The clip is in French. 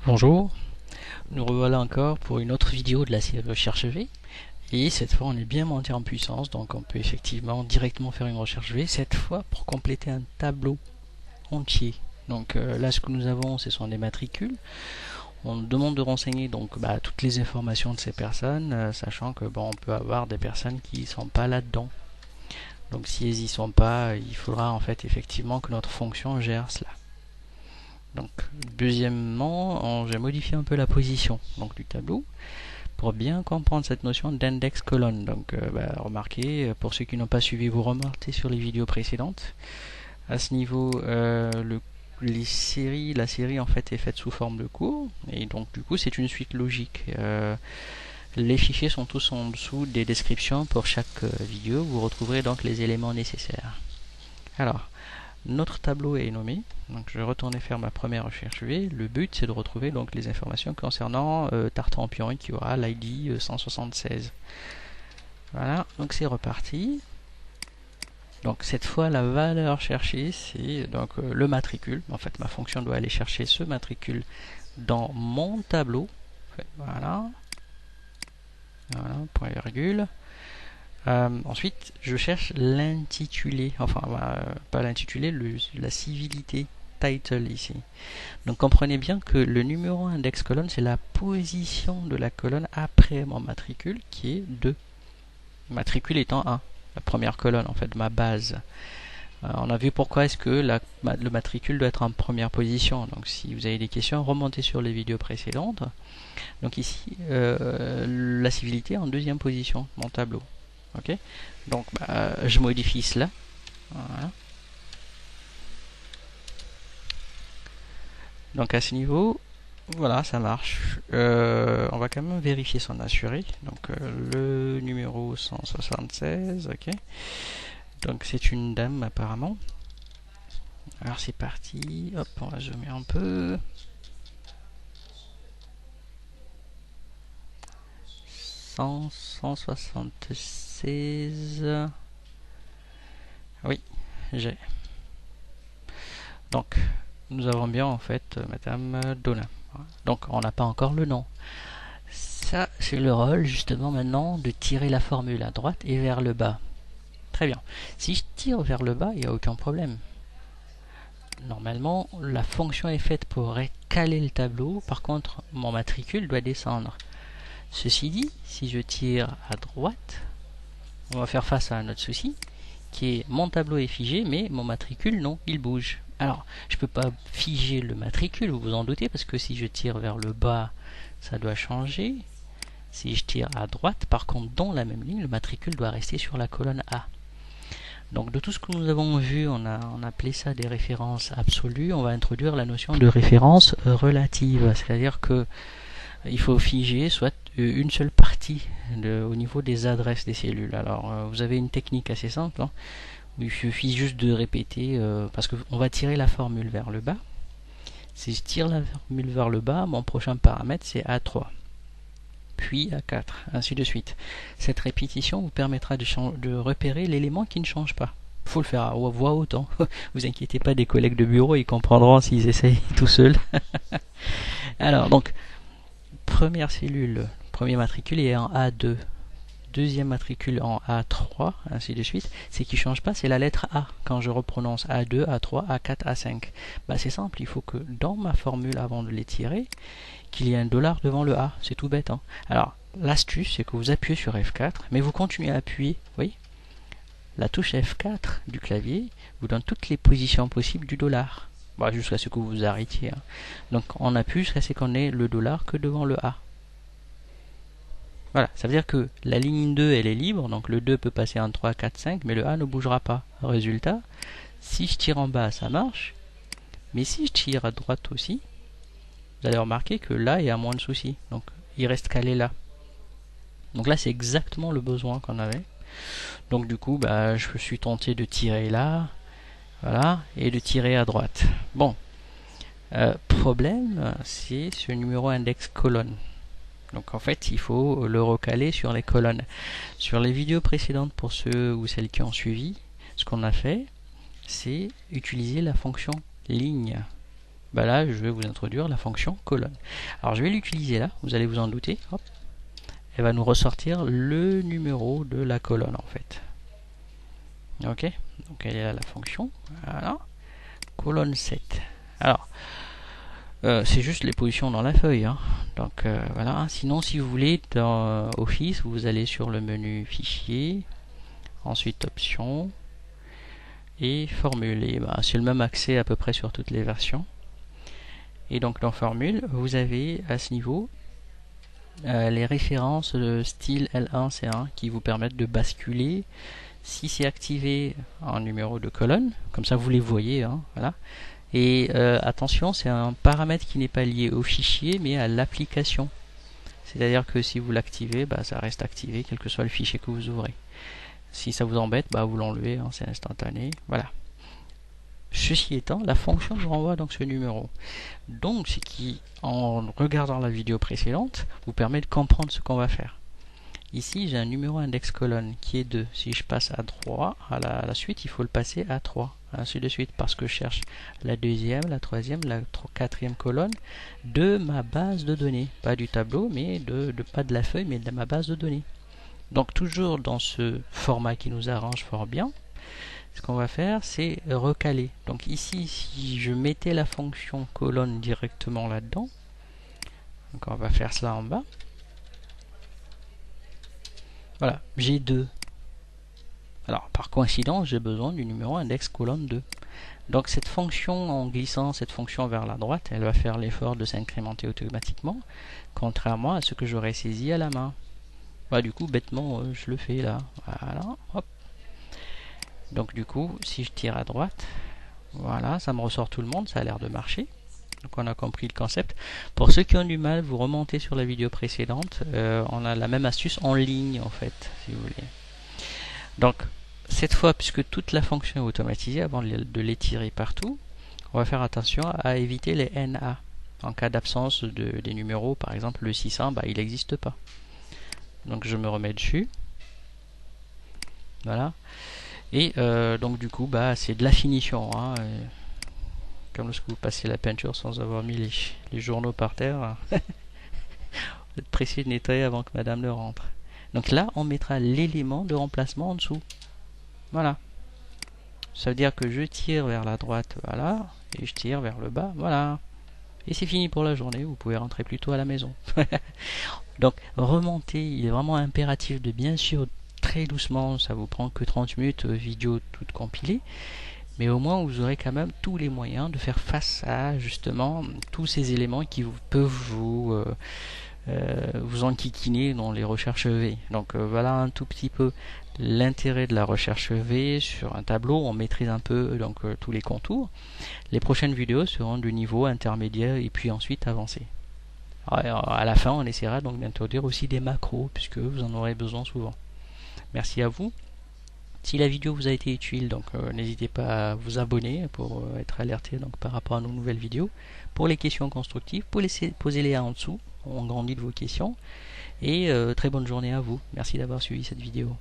Bonjour, nous revoilà encore pour une autre vidéo de la série Recherche V. Et cette fois on est bien monté en puissance, donc on peut effectivement directement faire une recherche V, cette fois pour compléter un tableau entier. Donc là ce que nous avons ce sont des matricules. On nous demande de renseigner donc toutes les informations de ces personnes, sachant que on peut avoir des personnes qui ne sont pas là-dedans. Donc si elles n'y sont pas, il faudra en fait effectivement que notre fonction gère cela. Donc, deuxièmement, j'ai modifié un peu la position du tableau pour bien comprendre cette notion d'index colonne. Donc, remarquez, pour ceux qui n'ont pas suivi, vous remarquez sur les vidéos précédentes. À ce niveau, la série en fait est faite sous forme de cours, et donc du coup c'est une suite logique. Les fichiers sont tous en dessous des descriptions pour chaque vidéo. Vous retrouverez donc les éléments nécessaires. Alors, notre tableau est nommé, donc je vais retourner faire ma première recherche V. Le but c'est de retrouver donc les informations concernant Tartampion qui aura l'ID 176. Voilà, donc c'est reparti. Donc cette fois la valeur cherchée c'est donc le matricule. En fait ma fonction doit aller chercher ce matricule dans mon tableau. Voilà, point virgule. Ensuite, je cherche l'intitulé, enfin pas l'intitulé, la civilité, title ici. Donc comprenez bien que le numéro index colonne, c'est la position de la colonne après mon matricule qui est 2. Matricule étant 1, la première colonne en fait, ma base. On a vu pourquoi est-ce que le matricule doit être en première position. Donc si vous avez des questions, remontez sur les vidéos précédentes. Donc ici, la civilité en deuxième position, mon tableau. Ok, donc je modifie cela. Voilà. Donc à ce niveau, voilà, ça marche. On va quand même vérifier son assuré. Donc le numéro 176, ok. Donc c'est une dame apparemment. Alors c'est parti. Hop, on va zoomer un peu. 176. Oui, j'ai. Donc, nous avons bien en fait Madame Donna. Donc, on n'a pas encore le nom. Ça, c'est le rôle justement maintenant de tirer la formule à droite et vers le bas. Très bien. Si je tire vers le bas, il n'y a aucun problème. Normalement, la fonction est faite pour caler le tableau. Par contre, mon matricule doit descendre. Ceci dit, si je tire à droite, on va faire face à un autre souci, qui est mon tableau est figé, mais mon matricule, non, il bouge. Alors, je ne peux pas figer le matricule, vous vous en doutez, parce que si je tire vers le bas, ça doit changer. Si je tire à droite, par contre, dans la même ligne, le matricule doit rester sur la colonne A. Donc, de tout ce que nous avons vu, on a appelé ça des références absolues. On va introduire la notion de référence relative, c'est-à-dire que il faut figer soit une seule partie au niveau des adresses des cellules. Alors, vous avez une technique assez simple, hein. Il suffit juste de répéter, parce qu'on va tirer la formule vers le bas. Si je tire la formule vers le bas, mon prochain paramètre c'est A3, puis A4, ainsi de suite. Cette répétition vous permettra de repérer l'élément qui ne change pas. Il faut le faire à voix haute, hein. Vous inquiétez pas, des collègues de bureau, ils comprendront s'ils essayent tout seuls. Alors, donc, première cellule, premier matricule est en A2, deuxième matricule en A3, ainsi de suite. Ce qui ne change pas, c'est la lettre A. Quand je reprononce A2, A3, A4, A5, c'est simple, il faut que dans ma formule, avant de les tirer, qu'il y ait un dollar devant le A. C'est tout bête, hein. Alors, l'astuce, c'est que vous appuyez sur F4, mais vous continuez à appuyer, oui. La touche F4 du clavier vous donne toutes les positions possibles du dollar. Jusqu'à ce que vous vous arrêtiez, hein. Donc on appuie jusqu'à ce qu'on ait le dollar que devant le A. Voilà, ça veut dire que la ligne 2 elle est libre, donc le 2 peut passer en 3, 4, 5, mais le A ne bougera pas. Résultat, si je tire en bas ça marche, mais si je tire à droite aussi, vous allez remarquer que là il y a moins de soucis, donc il reste calé là. Donc là c'est exactement le besoin qu'on avait. Donc du coup je suis tenté de tirer là, voilà, et de tirer à droite. Bon, problème, c'est ce numéro index colonne. Donc en fait, il faut le recaler sur les colonnes. Sur les vidéos précédentes, pour ceux ou celles qui ont suivi, ce qu'on a fait, c'est utiliser la fonction ligne. bah là je vais vous introduire la fonction colonne. Alors je vais l'utiliser là, vous allez vous en douter. Hop. Elle va nous ressortir le numéro de la colonne en fait. Ok, donc elle est là la fonction. Voilà. Colonne 7. Alors, c'est juste les positions dans la feuille. Hein. Donc voilà. Sinon, si vous voulez, dans Office, vous allez sur le menu Fichier, ensuite Options et Formule. Et bah, c'est le même accès à peu près sur toutes les versions. Et donc dans Formule, vous avez à ce niveau les références de style L1, C1 qui vous permettent de basculer si c'est activé en numéro de colonne, comme ça vous les voyez, hein, voilà. Et attention, c'est un paramètre qui n'est pas lié au fichier mais à l'application. C'est-à-dire que si vous l'activez, bah, ça reste activé quel que soit le fichier que vous ouvrez. Si ça vous embête, bah, vous l'enlevez, hein, c'est instantané. Voilà. Ceci étant, la fonction nous renvoie donc ce numéro. Donc, ce qui, en regardant la vidéo précédente, vous permet de comprendre ce qu'on va faire. Ici, j'ai un numéro index colonne qui est 2. Si je passe à 3, à la suite, il faut le passer à 3. Ainsi de suite, parce que je cherche la deuxième, la troisième, la quatrième colonne de ma base de données. Pas du tableau, mais pas de la feuille, mais de ma base de données. Donc, toujours dans ce format qui nous arrange fort bien, ce qu'on va faire, c'est recaler. Donc ici, si je mettais la fonction colonne directement là-dedans, donc on va faire cela en bas. Voilà, j'ai 2. Alors, par coïncidence, j'ai besoin du numéro index colonne 2. Donc cette fonction, en glissant cette fonction vers la droite, elle va faire l'effort de s'incrémenter automatiquement, contrairement à ce que j'aurais saisi à la main. Bah, du coup, bêtement, je le fais là. Voilà, hop. Donc du coup, si je tire à droite, voilà, ça me ressort tout le monde, ça a l'air de marcher. Donc on a compris le concept. Pour ceux qui ont du mal, vous remontez sur la vidéo précédente, on a la même astuce en ligne en fait, si vous voulez. Donc cette fois, puisque toute la fonction est automatisée, avant de les tirer partout, on va faire attention à éviter les NA. En cas d'absence des numéros, par exemple le 600, bah, il n'existe pas. Donc je me remets dessus. Voilà. Et donc du coup, bah, c'est de la finition. Hein, comme lorsque vous passez la peinture sans avoir mis les journaux par terre. Vous êtes pressé de nettoyer avant que madame ne rentre. Donc là, on mettra l'élément de remplacement en dessous. Voilà. Ça veut dire que je tire vers la droite, voilà. Et je tire vers le bas, voilà. Et c'est fini pour la journée, vous pouvez rentrer plus tôt à la maison. Donc remonter, il est vraiment impératif de bien sûr très doucement, ça vous prend que 30 minutes, vidéo toute compilée, mais au moins vous aurez quand même tous les moyens de faire face à justement tous ces éléments qui peuvent vous enquiquiner dans les recherches V. Donc voilà un tout petit peu l'intérêt de la recherche V sur un tableau. On maîtrise un peu donc tous les contours. Les prochaines vidéos seront du niveau intermédiaire et puis ensuite avancé. Alors, à la fin, on essaiera donc d'introduire aussi des macros puisque vous en aurez besoin souvent. Merci à vous. Si la vidéo vous a été utile, donc n'hésitez pas à vous abonner pour être alerté donc par rapport à nos nouvelles vidéos. Pour les questions constructives, posez-les en dessous. On grandit de vos questions. Et très bonne journée à vous. Merci d'avoir suivi cette vidéo.